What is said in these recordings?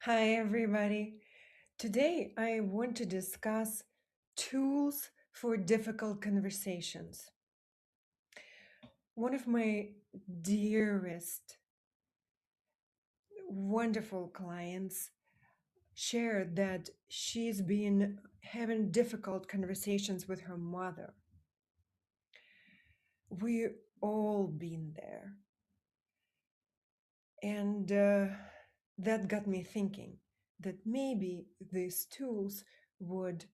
Hi, everybody. Today, I want to discuss tools for difficult conversations. One of my dearest, wonderful clients shared that she's been having difficult conversations with her mother. We all been there. And that got me thinking that maybe these tools would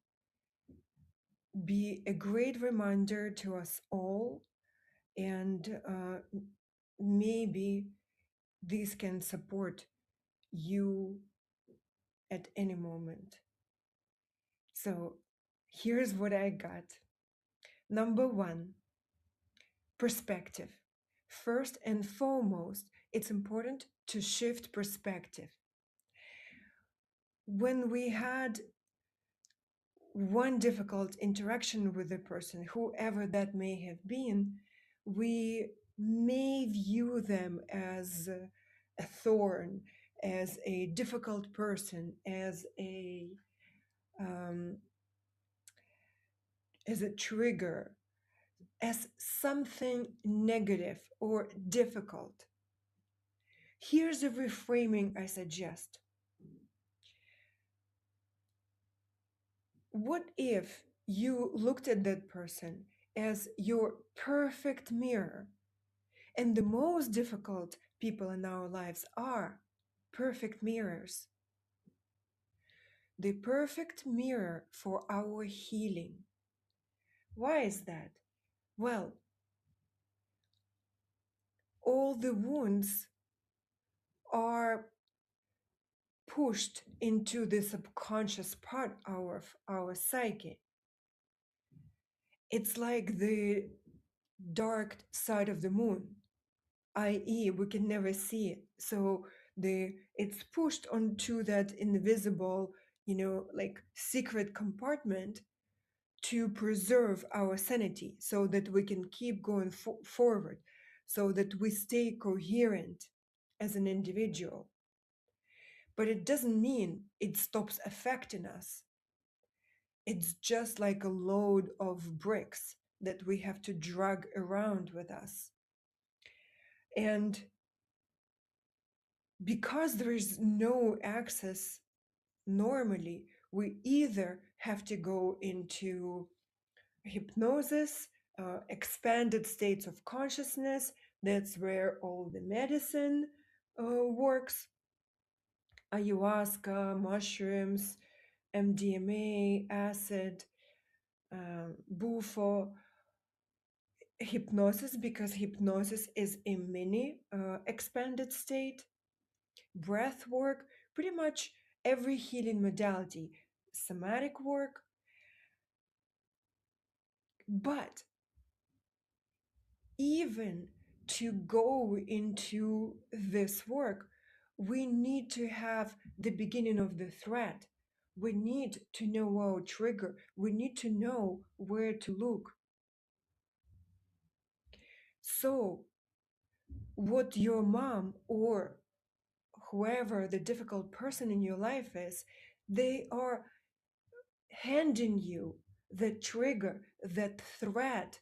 be a great reminder to us all, and maybe these can support you at any moment. So here's what I got. Number one, perspective. First and foremost, it's important to shift perspective. When we had one difficult interaction with a person, whoever that may have been, we may view them as a thorn, as a difficult person, um, as a trigger, as something negative or difficult. Here's a reframing I suggest. What if you looked at that person as your perfect mirror? And the most difficult people in our lives are perfect mirrors. The perfect mirror for our healing. Why is that? Well, all the wounds are pushed into the subconscious part of our psyche. It's like the dark side of the moon, i.e., we can never see it. So it's pushed onto that invisible, like secret compartment to preserve our sanity so that we can keep going forward, so that we stay coherent as an individual. But it doesn't mean it stops affecting us. It's just like a load of bricks that we have to drag around with us. And because there is no access normally, we either have to go into hypnosis, expanded states of consciousness. That's where all the medicine works. Ayahuasca, mushrooms, MDMA, acid, bufo, hypnosis, because hypnosis is a mini expanded state, breath work, pretty much every healing modality, somatic work. But even to go into this work, we need to have the beginning of the thread. We need to know our trigger. We need to know where to look. So, what your mom or whoever the difficult person in your life is, they are handing you the trigger, that thread,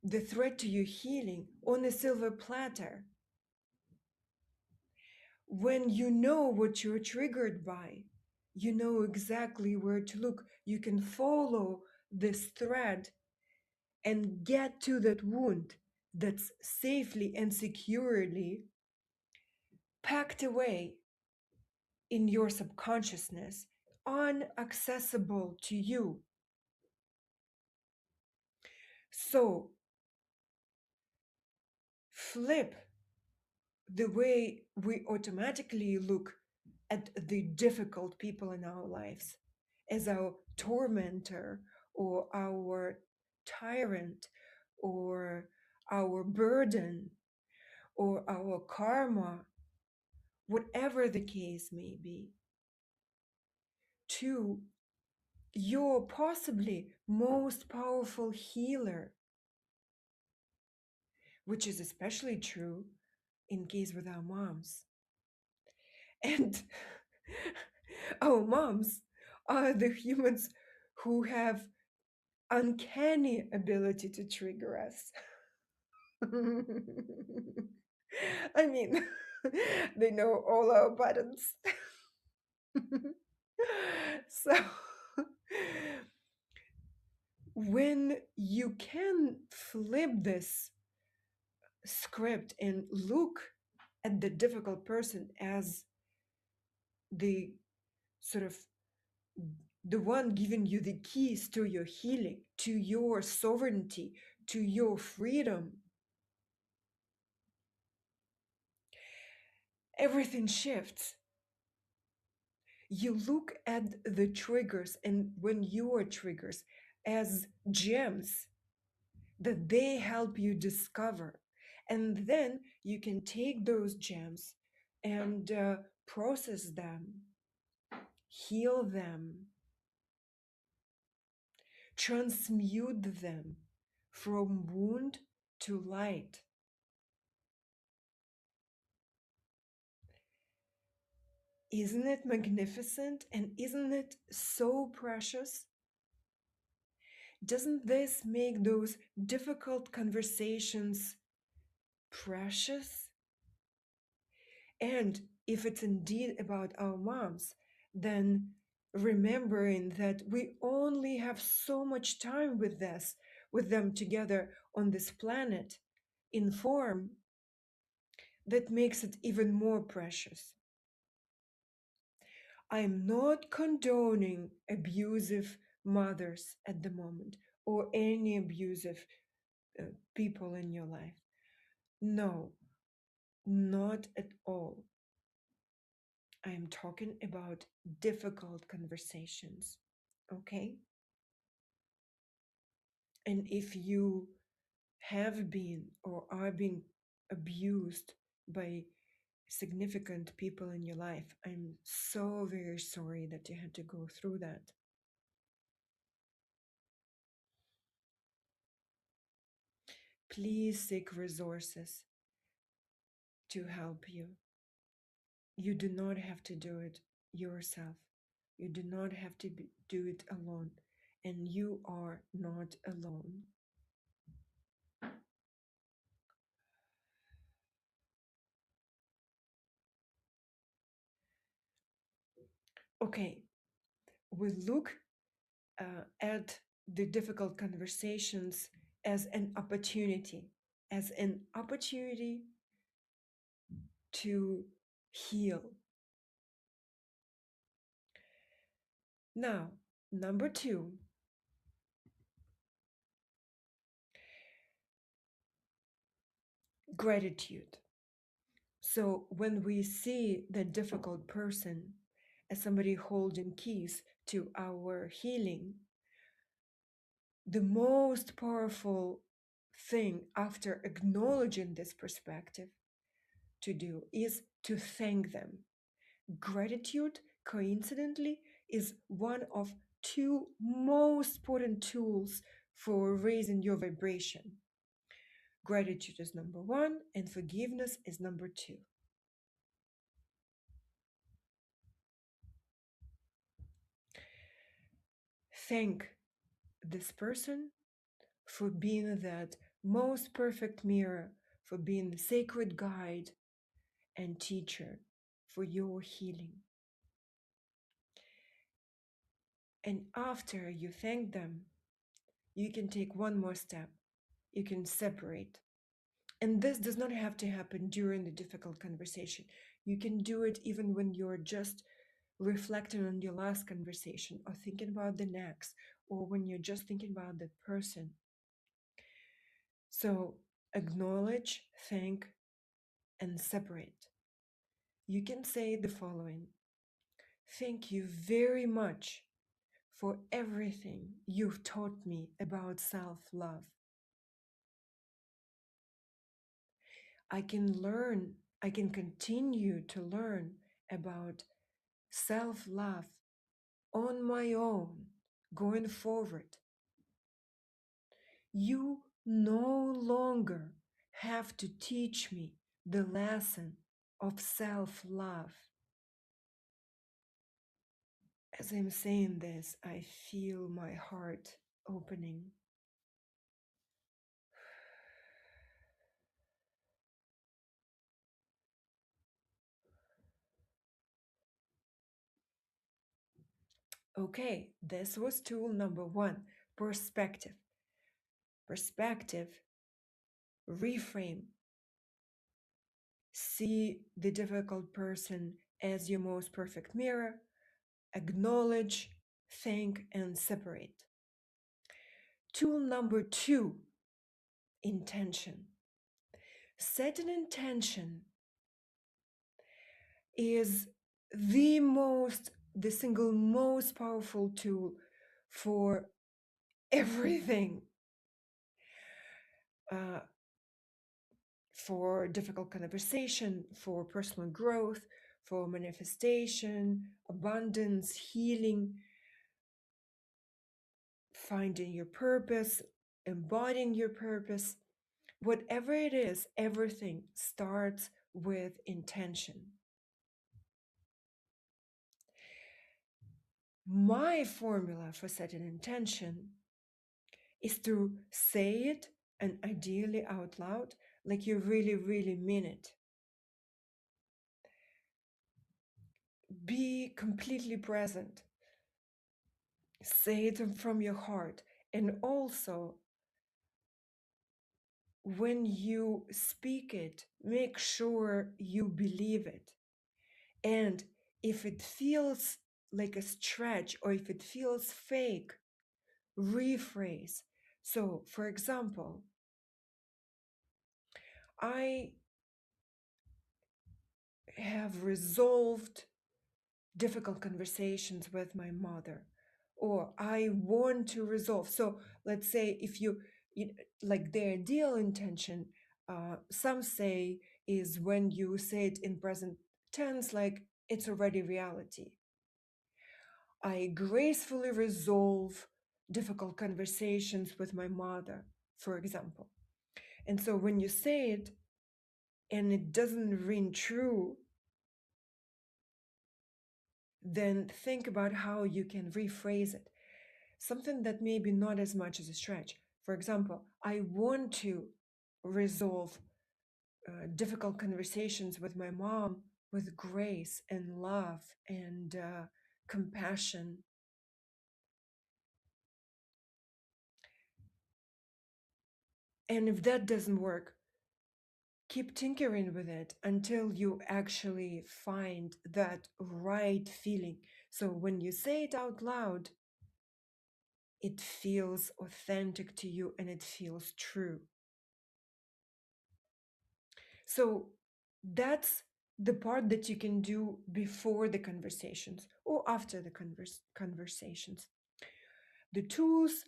the thread to your healing on a silver platter. When you know what you're triggered by, you know exactly where to look. You can follow this thread and get to that wound that's safely and securely packed away in your subconsciousness, unaccessible to you. So, flip the way we automatically look at the difficult people in our lives as our tormentor or our tyrant or our burden or our karma, whatever the case may be, to your possibly most powerful healer, which is especially true in case with our moms. And our moms are the humans who have uncanny ability to trigger us. I mean, they know all our buttons. So when you can flip this script and look at the difficult person as the sort of the one giving you the keys to your healing, to your sovereignty, to your freedom, everything shifts. You look at the triggers, and when you are triggers, as gems that they help you discover. And then you can take those gems and process them, heal them, transmute them from wound to light. Isn't it magnificent? And isn't it so precious? Doesn't this make those difficult conversations precious? And if it's indeed about our moms, then remembering that we only have so much time with them together on this planet in form, that makes it even more precious. I'm not condoning abusive mothers at the moment or any abusive people in your life. No, not at all. I'm talking about difficult conversations. Okay? And if you have been or are being abused by significant people in your life, I'm so very sorry that you had to go through that. Please seek resources to help you. You do not have to do it yourself. You do not have to do it alone. And you are not alone. Okay, we look at the difficult conversations as as an opportunity to heal. Now, number two, gratitude. So when we see the difficult person as somebody holding keys to our healing, the most powerful thing after acknowledging this perspective to do is to thank them. Gratitude, coincidentally, is one of two most important tools for raising your vibration. Gratitude is number one, and forgiveness is number two. Thank this person for being that most perfect mirror, for being the sacred guide and teacher for your healing. And after you thank them, you can take one more step. You can separate. And this does not have to happen during the difficult conversation. You can do it even when you're just reflecting on your last conversation or thinking about the next, or when you're just thinking about the person. So acknowledge, thank, and separate. You can say the following: Thank you very much for everything you've taught me about self love. I can continue to learn about self love on my own going forward. You no longer have to teach me the lesson of self love. As I'm saying this, I feel my heart opening. Okay, this was tool number one, perspective. Perspective, reframe. See the difficult person as your most perfect mirror. Acknowledge, think, and separate. Tool number two, intention. Set an intention is the single most powerful tool for everything, uh, for difficult conversation, for personal growth, for manifestation, abundance, healing, finding your purpose, embodying your purpose. Whatever it is, everything starts with intention. My formula for setting intention is to say it, and ideally out loud, like you really, really mean it. Be completely present. Say it from your heart. And also, when you speak it, make sure you believe it. And if it feels like a stretch or if it feels fake, rephrase. So, for example, I have resolved difficult conversations with my mother, or I want to resolve. So, let's say if you like the ideal intention, some say is when you say it in present tense, like it's already reality. I gracefully resolve difficult conversations with my mother, for example. And so when you say it and it doesn't ring true, then think about how you can rephrase it. Something that maybe not as much as a stretch. For example, I want to resolve difficult conversations with my mom with grace and love and compassion. And if that doesn't work, keep tinkering with it until you actually find that right feeling. So when you say it out loud, it feels authentic to you and it feels true. So that's the part that you can do before the conversations or after the conversations. The tools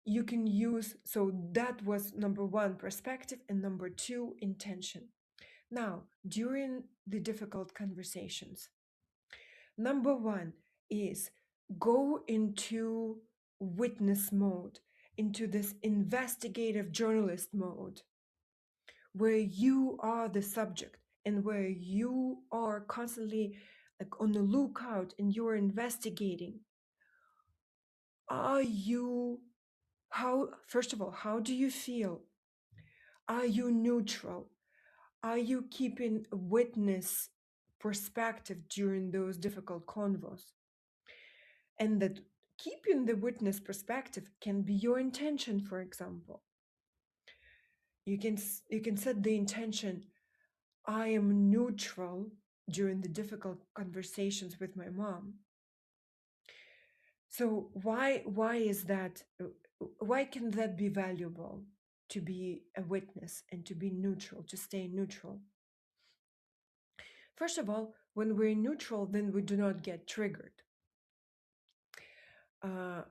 you can use, so that was number one, perspective, and number two, intention. Now, during the difficult conversations, number one is go into witness mode, into this investigative journalist mode, where you are the subject and where you are constantly like on the lookout and you're investigating. Are you, how, first of all, how do you feel? Are you neutral? Are you keeping a witness perspective during those difficult convos? And that keeping the witness perspective can be your intention, for example. You can set the intention, I am neutral during the difficult conversations with my mom. So why is that, why can that be valuable, to be a witness and to be neutral, to stay neutral? First of all, when we're neutral, then we do not get triggered. Uh,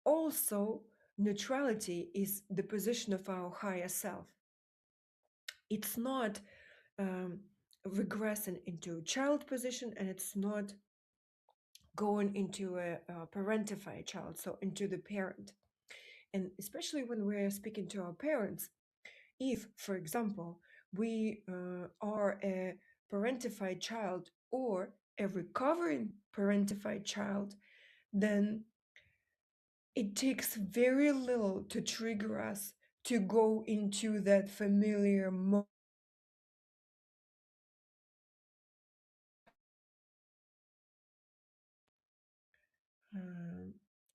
Also, neutrality is the position of our higher self. It's not regressing into child position, and it's not going into a parentified child, so into the parent. And especially when we're speaking to our parents, if, for example, we are a parentified child or a recovering parentified child, then it takes very little to trigger us to go into that familiar um,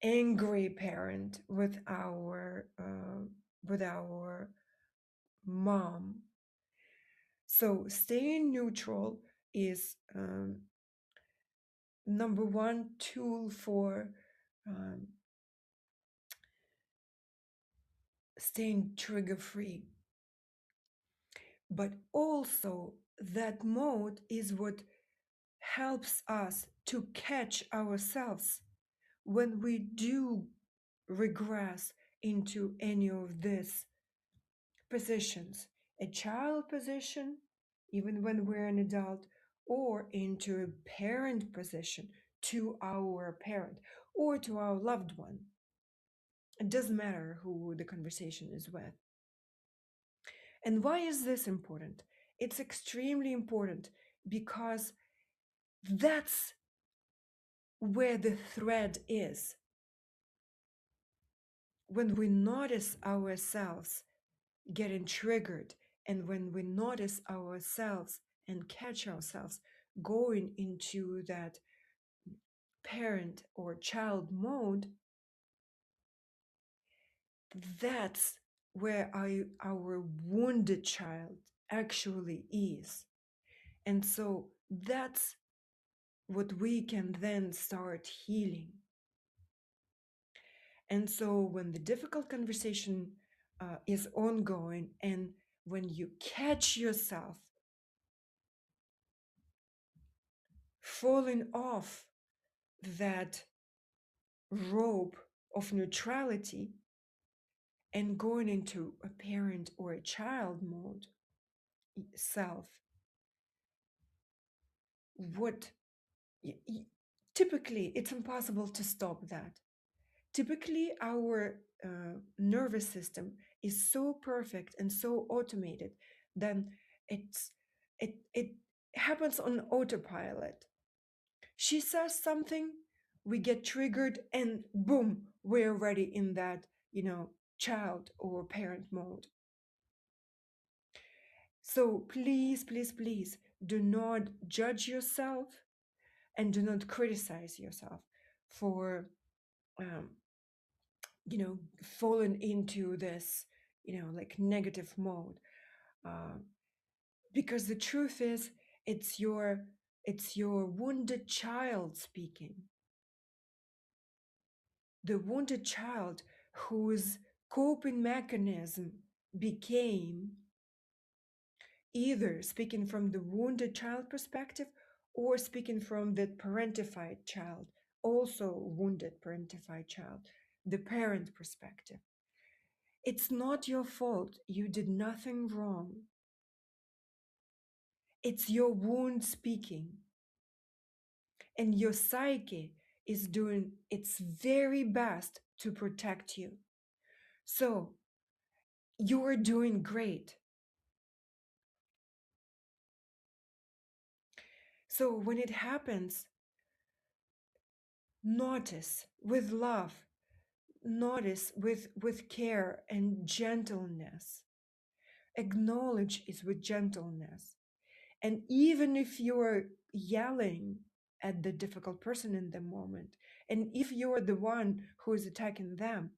angry parent with our mom. So staying neutral is number one tool for um, staying trigger free. But also, that mode is what helps us to catch ourselves when we do regress into any of these positions, a child position, even when we're an adult, or into a parent position to our parent or to our loved one. It doesn't matter who the conversation is with. And why is this important? It's extremely important because that's where the thread is. When we notice ourselves getting triggered, and when we notice ourselves and catch ourselves going into that parent or child mode, that's where our wounded child actually is. And so that's what we can then start healing. And so when the difficult conversation is ongoing, and when you catch yourself falling off that rope of neutrality and going into a parent or a child mode self, what typically it's impossible to stop that. Typically, our nervous system is so perfect and so automated, then it happens on autopilot. She says something, we get triggered, and boom, we're already in that, child or parent mode. So please, please, please do not judge yourself and do not criticize yourself for, um, falling into this, like negative mode. Uh, because the truth is, it's your it's your wounded child speaking. The wounded child whose coping mechanism became either speaking from the wounded child perspective or speaking from the parentified child, also wounded parentified child, the parent perspective. It's not your fault. You did nothing wrong. It's your wound speaking. And your psyche is doing its very best to protect you. So you're doing great. So when it happens, notice with love, notice with care and gentleness. Acknowledge it with gentleness. And even if you're yelling at the difficult person in the moment, and if you're the one who is attacking them,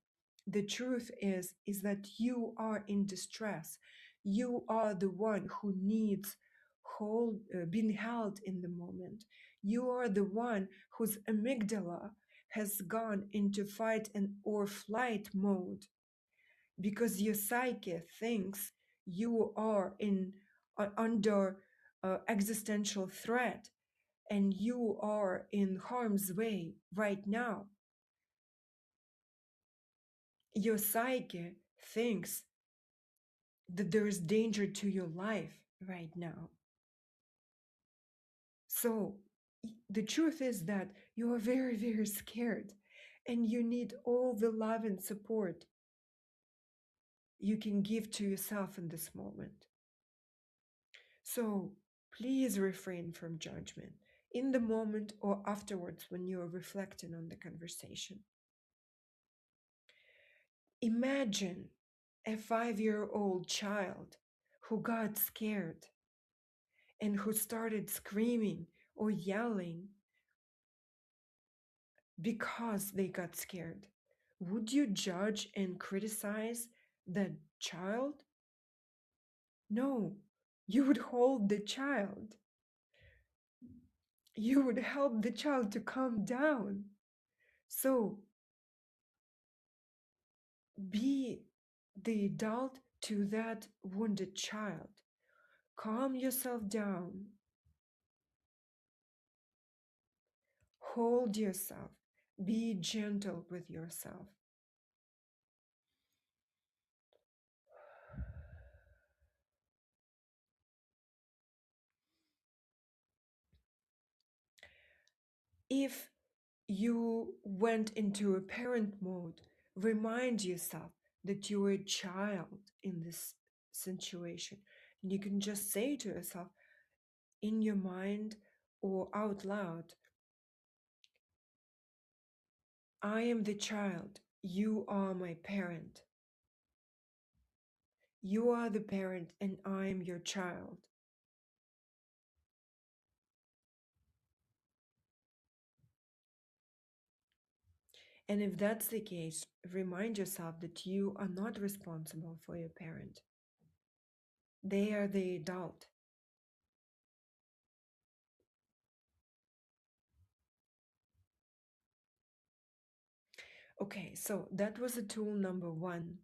the truth is that you are in distress. You are the one who needs being held in the moment. You are the one whose amygdala has gone into fight and or flight mode because your psyche thinks you are under existential threat and you are in harm's way right now. Your psyche thinks that there is danger to your life right now. So the truth is that you are very, very scared and you need all the love and support you can give to yourself in this moment. So please refrain from judgment. in the moment or afterwards when you're reflecting on the conversation. Imagine a 5-year-old child who got scared and who started screaming or yelling because they got scared. Would you judge and criticize that child? No, you would hold the child. You would help the child to calm down. So be the adult to that wounded child. Calm yourself down. Hold yourself. Be gentle with yourself. If you went into a parent mode, remind yourself that you're a child in this situation. And you can just say to yourself in your mind or out loud, I am the child. You are my parent. You are the parent and I am your child. And if that's the case, remind yourself that you are not responsible for your parent. They are the adult. Okay, so that was a tool number one.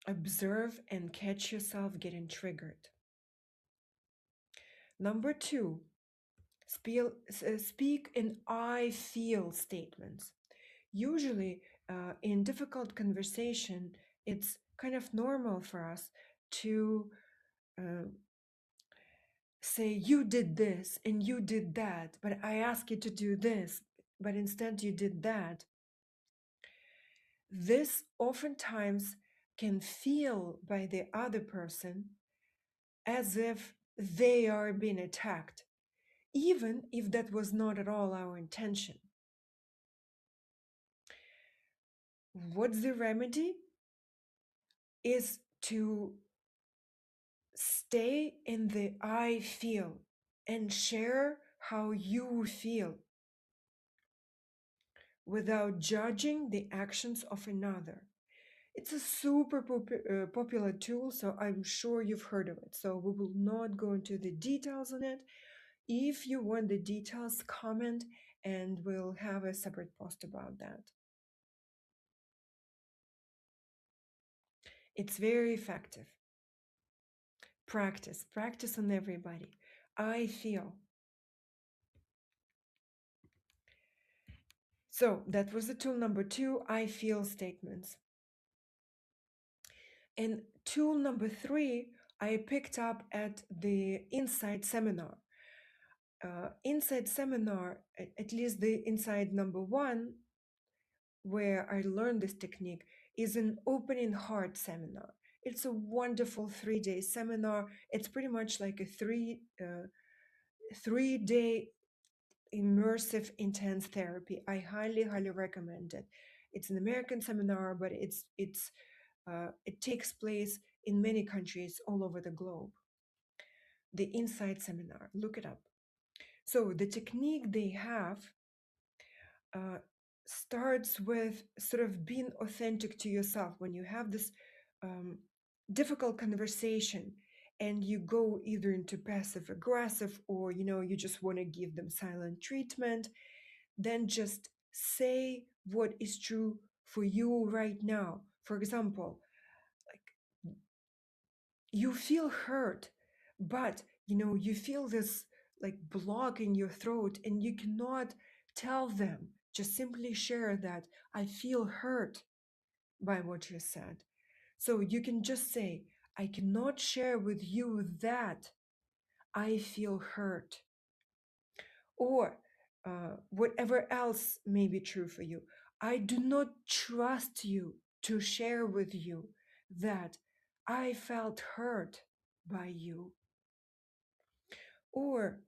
Observe and catch yourself getting triggered. Number two, speak in I feel statements. Usually, in difficult conversation, it's kind of normal for us to uh, say, you did this and you did that, but I asked you to do this, but instead you did that. This oftentimes can feel by the other person as if they are being attacked, even if that was not at all our intention. What's the remedy? Is to stay in the I feel and share how you feel without judging the actions of another. It's a super popular tool, so I'm sure you've heard of it. So we will not go into the details on it. If you want the details, comment and we'll have a separate post about that. It's very effective. Practice on everybody. I feel. So that was the tool number two, I feel statements. And tool number three, I picked up at the Insight seminar. Insight seminar, at least the Insight number one, where I learned this technique, is an opening heart seminar. It's a wonderful 3-day seminar. It's pretty much like a three-day immersive intense therapy. I highly recommend it. It's an American seminar, but it takes place in many countries all over the globe. The Insight seminar, look it up. So the technique they have starts with sort of being authentic to yourself. When you have this difficult conversation and you go either into passive aggressive or you just want to give them silent treatment, then just say what is true for you right now. For example, like you feel hurt, but you feel this like block in your throat and you cannot tell them. Just simply share that I feel hurt by what you said. So you can just say, I cannot share with you that I feel hurt. Or whatever else may be true for you. I do not trust you to share with you that I felt hurt by you. Or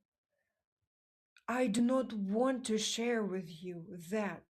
I do not want to share with you that.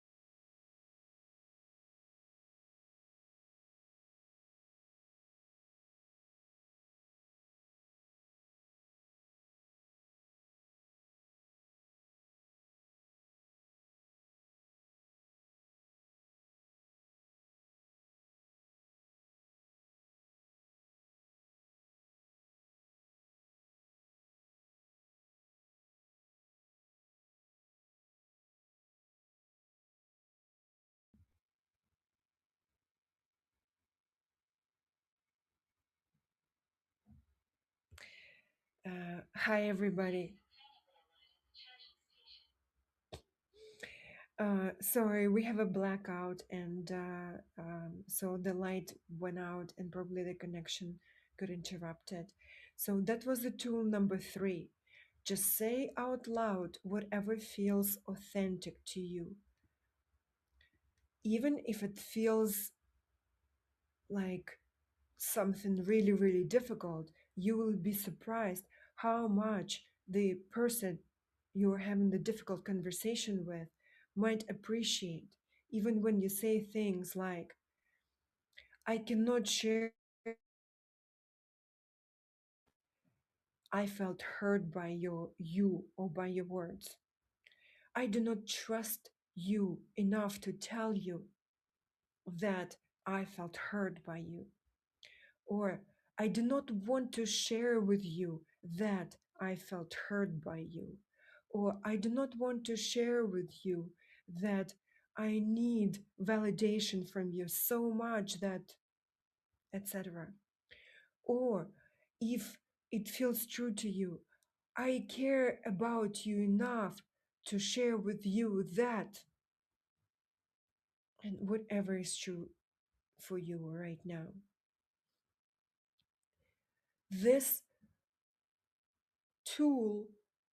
Hi, everybody. Sorry, we have a blackout, and so the light went out, and probably the connection got interrupted. So that was the tool number three. Just say out loud whatever feels authentic to you, even if it feels like something really, really difficult. You will be surprised how much the person you're having the difficult conversation with might appreciate, even when you say things like, I cannot share, I felt hurt by you or by your words. I do not trust you enough to tell you that I felt hurt by you. Or I do not want to share with you that I felt hurt by you. Or I do not want to share with you that I need validation from you so much that, etc. Or if it feels true to you, I care about you enough to share with you that, and whatever is true for you right now. This tool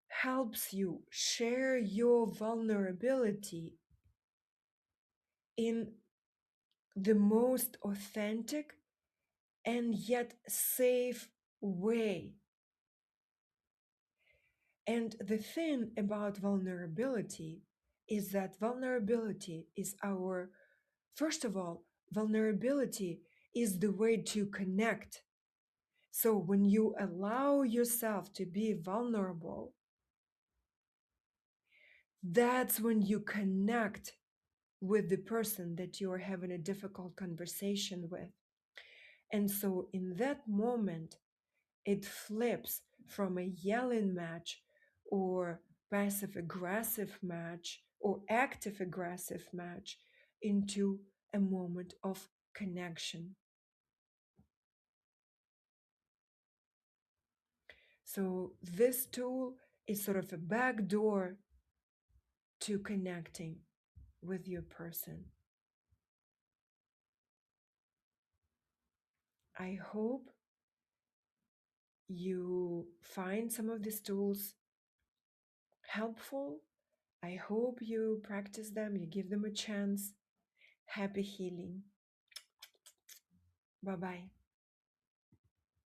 helps you share your vulnerability in the most authentic and yet safe way. And the thing about vulnerability is that vulnerability is our, first of all, vulnerability is the way to connect. So when you allow yourself to be vulnerable, that's when you connect with the person that you are having a difficult conversation with. And so in that moment, it flips from a yelling match or passive aggressive match or active aggressive match into a moment of connection. So this tool is sort of a back door to connecting with your person. I hope you find some of these tools helpful. I hope you practice them, you give them a chance. Happy healing. Bye bye.